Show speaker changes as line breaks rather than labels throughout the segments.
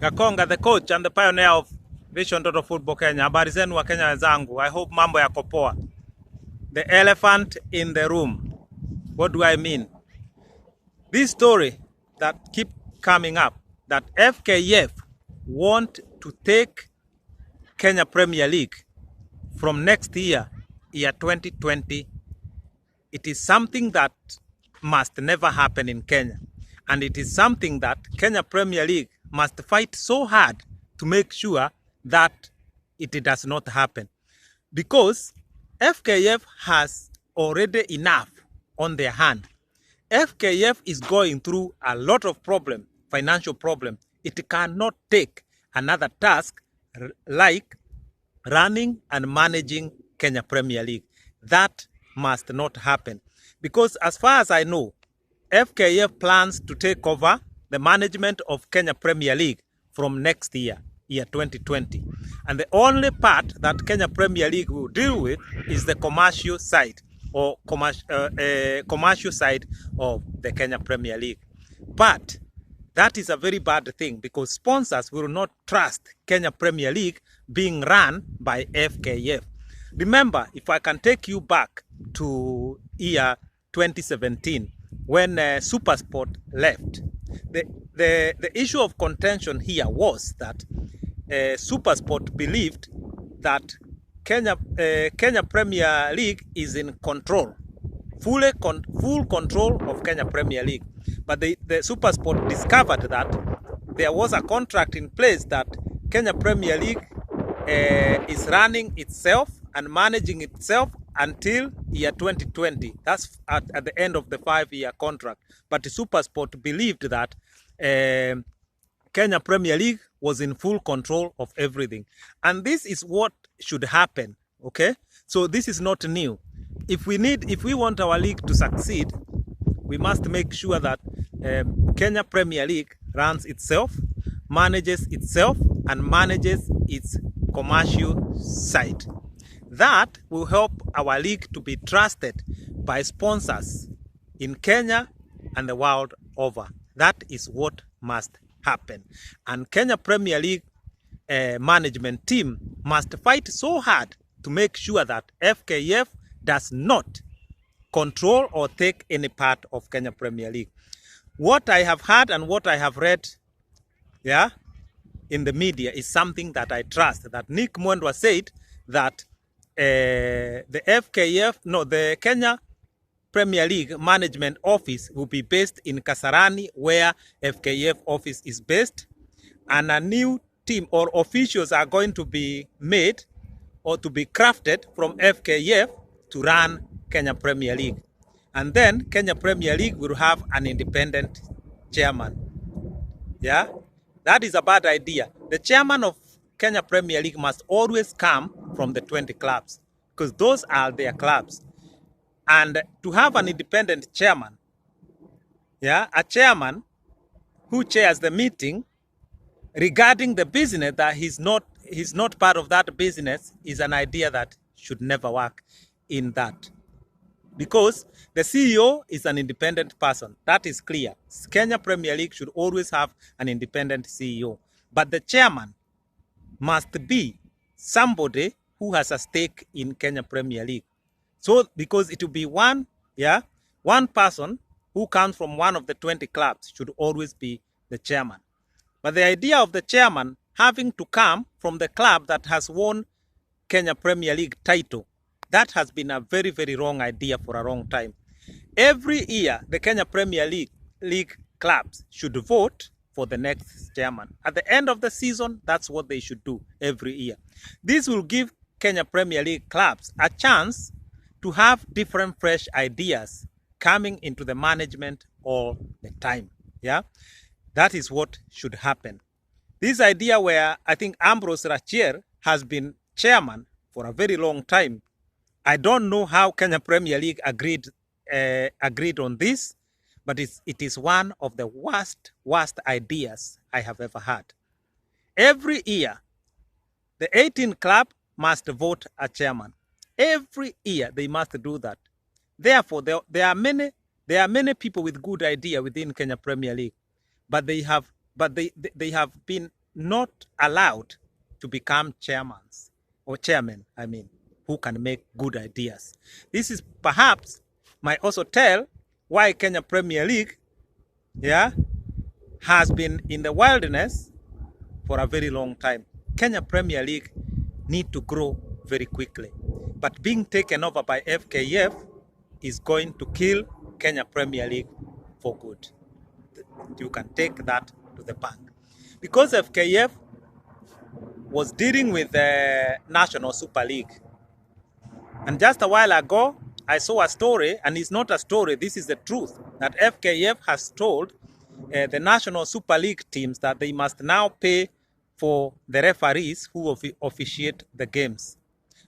Gakonga, the coach and the pioneer of Vision Total Football Kenya. Habari zenu wa Kenya wenzangu. I hope mambo yako poa. The elephant in the room. What do I mean? This story that keep coming up, that FKF want to take Kenya Premier League from next year 2020. It is something that must never happen in Kenya. And it is something that Kenya Premier League must fight so hard to make sure that it does not happen. Because FKF has already enough on their hand. FKF is going through a lot of problem, financial problem. It cannot take another task like running and managing Kenya Premier League. That must not happen. Because as far as I know, FKF plans to take over the management of Kenya Premier League from next year 2020. And the only part that Kenya Premier League will deal with is the commercial side or commercial side of the Kenya Premier League. But that is a very bad thing because sponsors will not trust Kenya Premier League being run by FKF. Remember, if I can take you back to year 2017 when SuperSport left, the issue of contention here was that SuperSport believed that Kenya Premier League is in control, full control of Kenya Premier League. But the SuperSport discovered that there was a contract in place that Kenya Premier League is running itself and managing itself until year 2020. That's at the end of the 5-year contract. But the SuperSport believed that Kenya Premier League was in full control of everything. And this is what should happen, okay? So this is not new. If we want our league to succeed, we must make sure that Kenya Premier League runs itself, manages itself, and manages its commercial side. That will help our league to be trusted by sponsors in Kenya and the world over. That is what must happen. And Kenya Premier League management team must fight so hard to make sure that FKF does not control or take any part of Kenya Premier League. What I have heard and what I have read in the media is something that I trust. That Nick Mwendwa said that the Kenya Premier League management office will be based in Kasarani, where FKF office is based, and a new team or officials are going to be made or to be crafted from FKF to run Kenya Premier League. And then Kenya Premier League will have an independent chairman. Yeah, that is a bad idea. The chairman of Kenya Premier League must always come from the 20 clubs because those are their clubs. And to have an independent chairman, a chairman who chairs the meeting regarding the business that he's not part of that business is an idea that should never work in that. Because the CEO is an independent person. That is clear. Kenya Premier League should always have an independent CEO. But the chairman must be somebody who has a stake in Kenya Premier League. So, because it will be one person who comes from one of the 20 clubs should always be the chairman. But the idea of the chairman having to come from the club that has won Kenya Premier League title, that has been a very, very wrong idea for a long time. Every year, the Kenya Premier League clubs should vote for the next chairman. At the end of the season, that's what they should do every year. This will give Kenya Premier League clubs a chance to have different fresh ideas coming into the management all the time. Yeah, that is what should happen. This idea where I think Ambrose Rachier has been chairman for a very long time. I don't know how Kenya Premier League agreed on this, but it is one of the worst ideas I have ever had. Every year, the 18 club must vote a chairman. Every year they must do that. Therefore, there are many people with good idea within Kenya Premier League, but they have been not allowed to become chairmen, who can make good ideas. This is perhaps might also tell why Kenya Premier League, has been in the wilderness for a very long time. Kenya Premier League need to grow very quickly. But being taken over by FKF is going to kill Kenya Premier League for good. You can take that to the bank. Because FKF was dealing with the National Super League. And just a while ago, I saw a story, and it's not a story, this is the truth, that FKF has told the National Super League teams that they must now pay for the referees who officiate the games.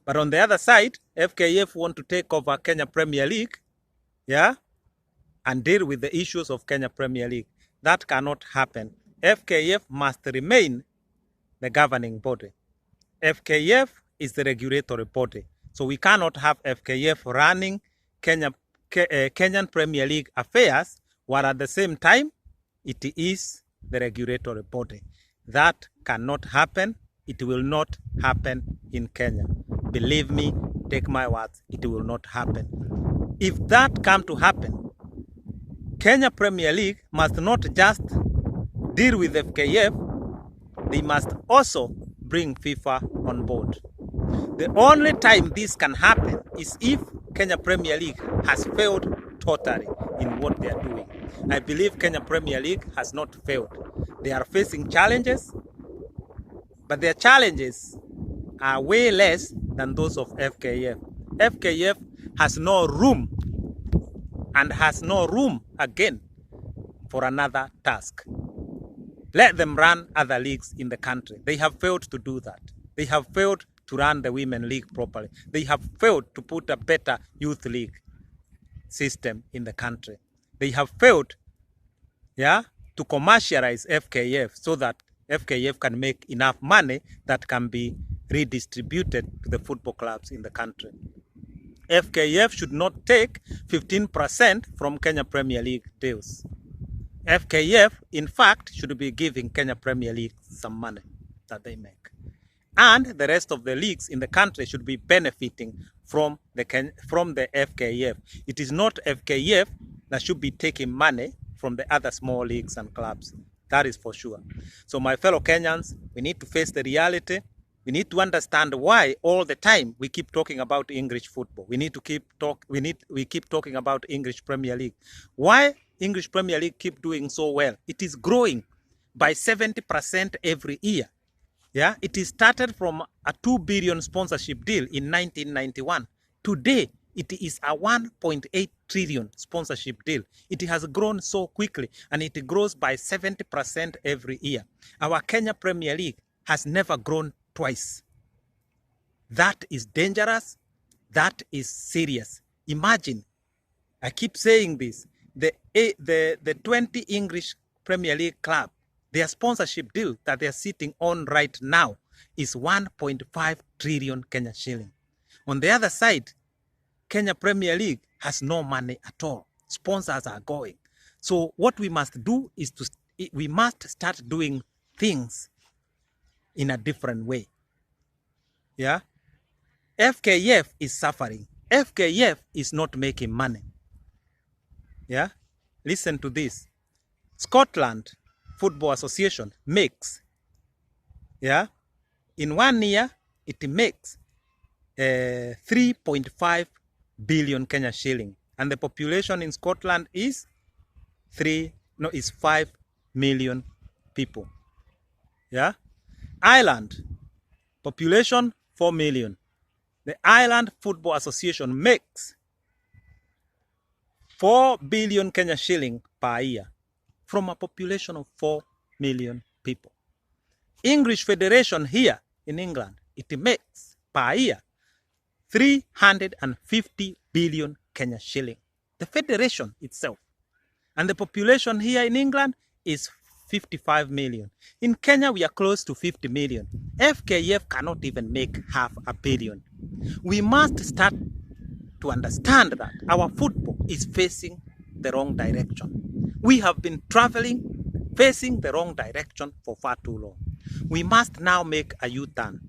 But on the other side, FKF want to take over Kenya Premier League, and deal with the issues of Kenya Premier League. That cannot happen. FKF must remain the governing body. FKF is the regulatory body. So we cannot have FKF running Kenyan Premier League affairs, while at the same time, it is the regulatory body. That cannot happen. It will not happen in Kenya. Believe me, take my words, it will not happen. If that come to happen, Kenya Premier League must not just deal with FKF, they must also bring FIFA on board. The only time this can happen is if Kenya Premier League has failed totally in what they are doing. I believe Kenya Premier League has not failed. They are facing challenges, but their challenges are way less than those of FKF. FKF has no room and has no room again for another task. Let them run other leagues in the country. They have failed to do that. They have failed to run the women league properly. They have failed to put a better youth league system in the country. They have failed, to commercialize FKF so that FKF can make enough money that can be redistributed to the football clubs in the country. FKF should not take 15% from Kenya Premier League deals. FKF, in fact, should be giving Kenya Premier League some money that they make. And the rest of the leagues in the country should be benefiting from the FKF. It is not FKF that should be taking money from the other small leagues and clubs. That is for sure. So my fellow Kenyans, we need to face the reality. We need to understand why all the time we keep talking about English football. We keep talking about English Premier League. Why English Premier League keep doing so well? It is growing by 70% every year. It is started from a 2 billion sponsorship deal in 1991. Today, it is a 1.8 trillion sponsorship deal. It has grown so quickly, and it grows by 70% every year. Our Kenya Premier League has never grown twice. That is dangerous. That is serious. Imagine, I keep saying this, the 20 English Premier League club, their sponsorship deal that they are sitting on right now is 1.5 trillion Kenya shilling. On the other side, Kenya Premier League has no money at all. Sponsors are going. So what we must do is we must start doing things in a different way. FKF is suffering. FKF is not making money. Listen to this. Scotland Football Association makes, in 1 year, it makes 3.5 billion Kenya shilling. And the population in Scotland is 5 million people. Ireland, population 4 million. The Ireland Football Association makes 4 billion Kenya shilling per year from a population of 4 million people. English Federation here in England, it makes per year 350 billion Kenya shilling. The federation itself. And the population here in England is 55 million. In Kenya, we are close to 50 million. FKF cannot even make half a billion. We must start to understand that our football is facing the wrong direction. We have been traveling facing the wrong direction for far too long. We must now make a U-turn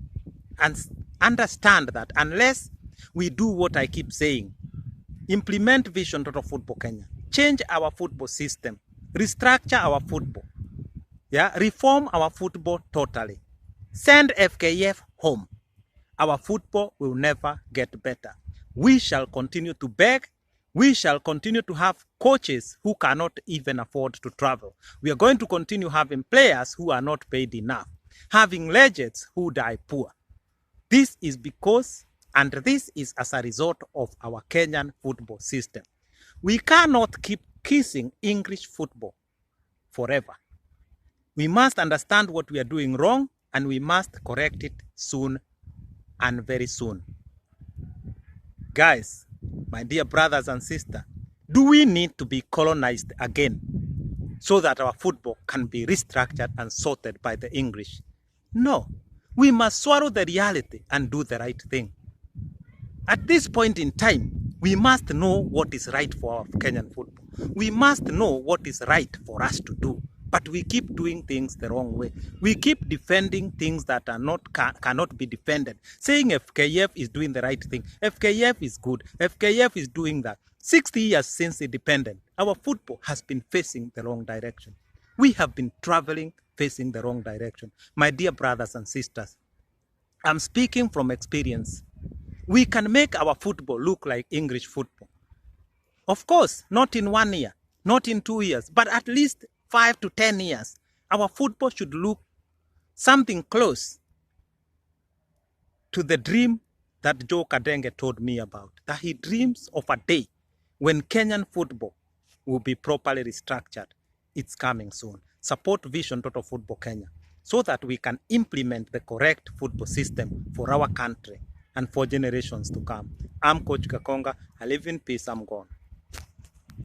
and understand that unless we do what I keep saying, implement Vision Total Football Kenya, change our football system, restructure our football, reform our football totally, send FKF home, our football will never get better. We shall continue to beg. We shall continue to have coaches who cannot even afford to travel. We are going to continue having players who are not paid enough, having legends who die poor. This is because, and this is as a result of our Kenyan football system. We cannot keep kissing English football forever. We must understand what we are doing wrong, and we must correct it soon and very soon. Guys, my dear brothers and sisters, do we need to be colonized again so that our football can be restructured and sorted by the English? No, we must swallow the reality and do the right thing. At this point in time, we must know what is right for our Kenyan football. We must know what is right for us to do. But we keep doing things the wrong way. We keep defending things that are cannot be defended. Saying FKF is doing the right thing. FKF is good. FKF is doing that. 60 years since independence, our football has been facing the wrong direction. We have been traveling facing the wrong direction. My dear brothers and sisters, I'm speaking from experience. We can make our football look like English football. Of course, not in 1 year, not in 2 years, but at least 5 to 10 years, our football should look something close to the dream that Joe Kadenge told me about, that he dreams of a day when Kenyan football will be properly restructured. It's coming soon. Support Vision Total Football Kenya so that we can implement the correct football system for our country and for generations to come. I'm Coach Kakonga. I live in peace. I'm gone.